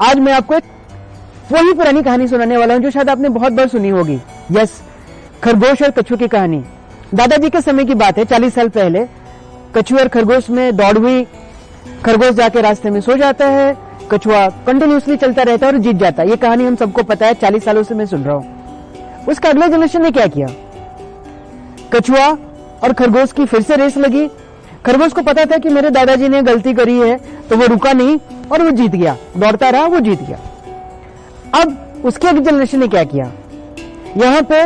आज मैं आपको एक वही पुरानी कहानी सुनाने वाला हूं जो शायद आपने बहुत बार सुनी होगी। यस, खरगोश और कछुए की कहानी। दादाजी के समय की बात है, 40 साल पहले। कछुआ और खरगोश में दौड़ हुई। खरगोश जाके रास्ते में सो जाता है, कछुआ कंटिन्यूसली चलता रहता है और जीत जाता है। ये कहानी हम सबको पता है, 40 सालों से मैं सुन रहा हूं। उसका अगले जनरेशन ने क्या किया, कछुआ और खरगोश की फिर से रेस लगी। खरगोश को पता था कि मेरे दादाजी ने गलती करी है, तो वो रुका नहीं और वो जीत गया। दौड़ता रहा, वो जीत गया। अब उसके अगले जनरेशन ने क्या किया, यहां पे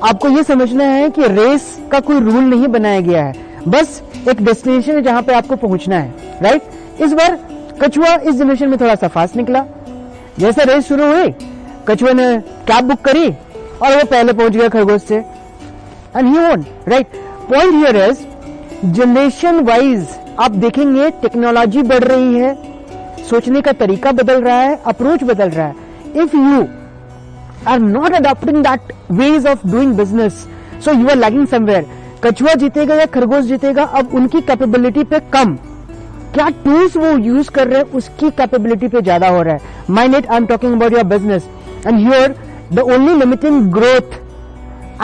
आपको ये समझना है कि रेस का कोई रूल नहीं बनाया गया है, बस एक डेस्टिनेशन है जहां पे आपको पहुंचना है, राइट। इस बार कछुआ इस जनरेशन में थोड़ा सा फास्ट निकला। जैसे रेस शुरू हुई, कछुए ने कैब बुक करी और वो पहले पहुंच गया खरगोश से, and he won, right. Point here is, generation wise आप देखेंगे टेक्नोलॉजी बढ़ रही है, सोचने का तरीका बदल रहा है, अप्रोच बदल रहा है। If you are not adopting that ways of doing business, so you are lagging somewhere. कछुआ जीतेगा या खरगोश जीतेगा, अब उनकी कैपेबिलिटी पे कम, क्या टूल्स वो यूज कर रहे हैं उसकी कैपेबिलिटी पे ज्यादा हो रहा है। Mind it, I am talking about your business, and here the only limiting growth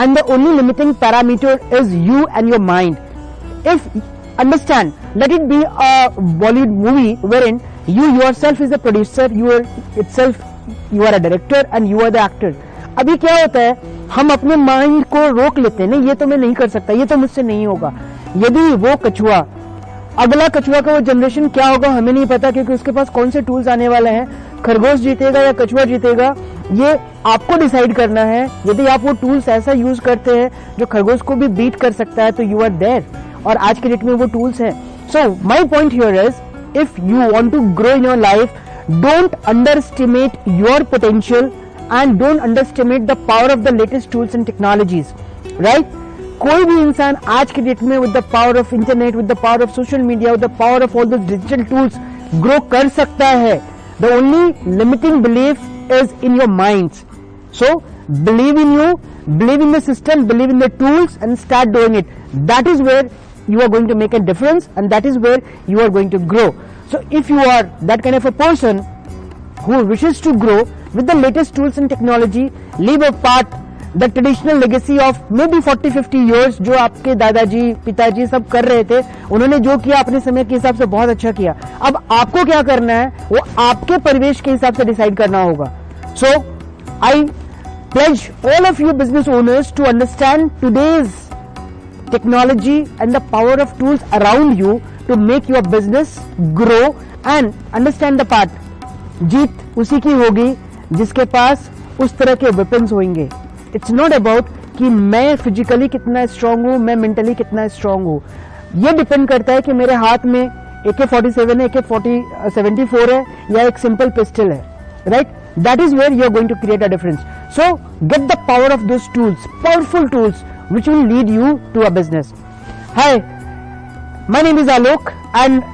and the only limiting parameter is you and your mind. If understand, let it be a Bollywood movie wherein you yourself is the producer, you are a director and you are the actor. अभी क्या होता है, हम अपने mind को रोक लेते हैं, नहीं ये तो मैं नहीं कर सकता, ये तो मुझसे नहीं होगा। यदि वो कछुआ, अगला कछुआ का वो जनरेशन क्या होगा हमें नहीं पता, क्योंकि उसके पास कौन से टूल्स आने वाले हैं। खरगोश जीतेगा या कछुआ जीतेगा, ये आपको डिसाइड करना है। यदि आप वो टूल्स ऐसा यूज करते हैं जो खरगोश को भी बीट कर सकता है, तो यू आर देयर, और आज के डेट में वो टूल्स हैं। So my point here is, if you want to grow in your life, don't underestimate your potential and don't underestimate the power of the latest tools and technologies, right. कोई भी इंसान आज के date में with the power of internet, with the power of social media, with the power of all the digital tools grow कर सकता है। The only limiting belief is in your minds. So believe in you, believe in the system, believe in the tools and start doing it. That is where you are going to make a difference and that is where you are going to grow. So if you are that kind of a person who wishes to grow with the latest tools and technology, leave apart the traditional legacy of maybe 40-50 years जो आपके दादाजी पिताजी सब कर रहे थे। उन्होंने जो किया अपने समय के हिसाब से बहुत अच्छा किया। अब आपको क्या करना है, वो आपके परिवेश के हिसाब से डिसाइड करना होगा। So I pledge all of you business owners to understand today's technology and the power of tools around you to make your business grow and understand the part, जीत उसी की होगी जिसके पास उस तरह के वेपन्स होंगे। इट्स नॉट अबाउट कि मैं फिजिकली कितना स्ट्रांग हूं, मैं मेंटली कितना स्ट्रांग हूं। ये डिपेंड करता है कि मेरे हाथ में AK-47 है, AK-74 है या एक सिंपल पिस्टल है, right. That is where you are going to create a difference. So get the power of those tools, powerful tools which will lead you to a business. Hi, my name is Alok and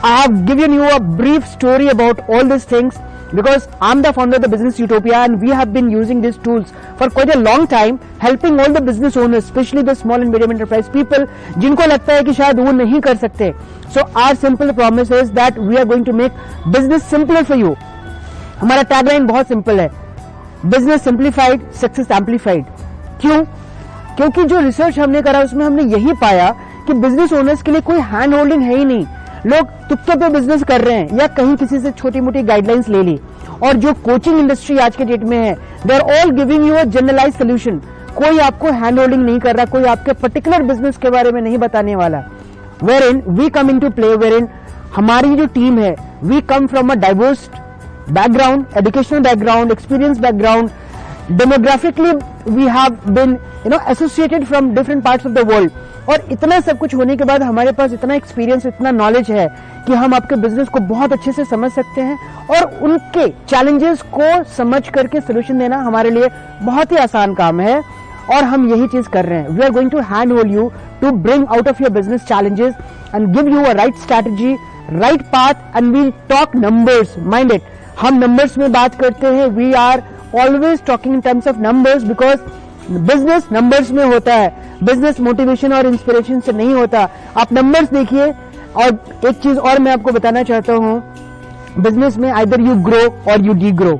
I have given you a brief story about all these things because I'm the founder of the Business Utopia and we have been using these tools for quite a long time, helping all the business owners, especially the small and medium enterprise people जिनको लगता है कि शायद वो नहीं कर सकते. So our simple promise is that we are going to make business simpler for you. हमारा टैगलाइन बहुत सिंपल है, बिजनेस सिंप्लीफाइड, सक्सेस एम्प्लीफाइड। क्यों? क्योंकि जो रिसर्च हमने करा उसमें हमने यही पाया कि बिजनेस ओनर्स के लिए कोई हैंड होल्डिंग है ही नहीं। लोग तुक्के पे बिजनेस कर रहे हैं या कहीं किसी से छोटी मोटी गाइडलाइंस ले ली। और जो कोचिंग इंडस्ट्री आज के डेट में है, they are all giving you a generalise solution. कोई आपको हैंड होल्डिंग नहीं कर रहा, कोई आपके पर्टिकुलर बिजनेस के बारे में नहीं बताने वाला। Where in we come into play, where in हमारी जो टीम है, we come from a diverse background, educational background, experience background, demographically we have been associated from different parts of the world. और इतना सब कुछ होने के बाद हमारे पास इतना एक्सपीरियंस, इतना नॉलेज है कि हम आपके बिजनेस को बहुत अच्छे से समझ सकते हैं और उनके चैलेंजेस को समझ करके सोल्यूशन देना हमारे लिए बहुत ही आसान काम है। और हम यही चीज कर रहे हैं। We are going to hand hold you to bring out of your business challenges and give you a right strategy, right path, and we talk numbers. Mind it, हम नंबर्स में बात करते हैं। We are always talking in terms of numbers because business numbers में होता है, business motivation और inspiration से नहीं होता। आप नंबर्स देखिए। और एक चीज और मैं आपको बताना चाहता हूं बिजनेस में आइदर यू ग्रो और यू डी ग्रो,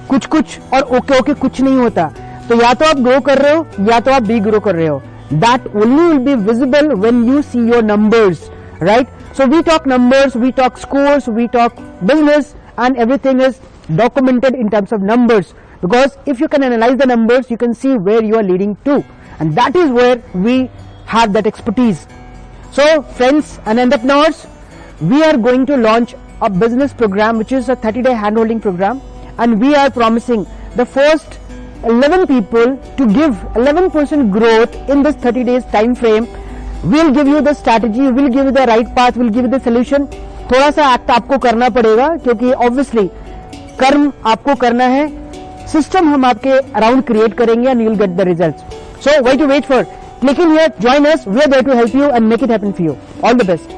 कुछ कुछ और ओके ओके कुछ नहीं होता। तो या तो आप ग्रो कर रहे हो या तो आप डी ग्रो कर रहे हो। That only will be visible when you see your numbers, right? So we talk numbers, we talk scores, we talk business, and everything is documented in terms of numbers, because if you can analyze the numbers you can see where you are leading to, and that is where we have that expertise. So friends and entrepreneurs, we are going to launch a business program which is a 30-day handholding program, and we are promising the first 11 people to give 11% growth in this 30 days time frame. We'll give you the strategy, we'll give you the right path, we'll give you the solution. थोड़ा सा act आपको करना पड़ेगा क्योंकि obviously कर्म आपको करना है, सिस्टम हम आपके अराउंड क्रिएट करेंगे and you will get the results. So why to wait for? Click in here, join us, we are there to help you and make it happen for you. All the best.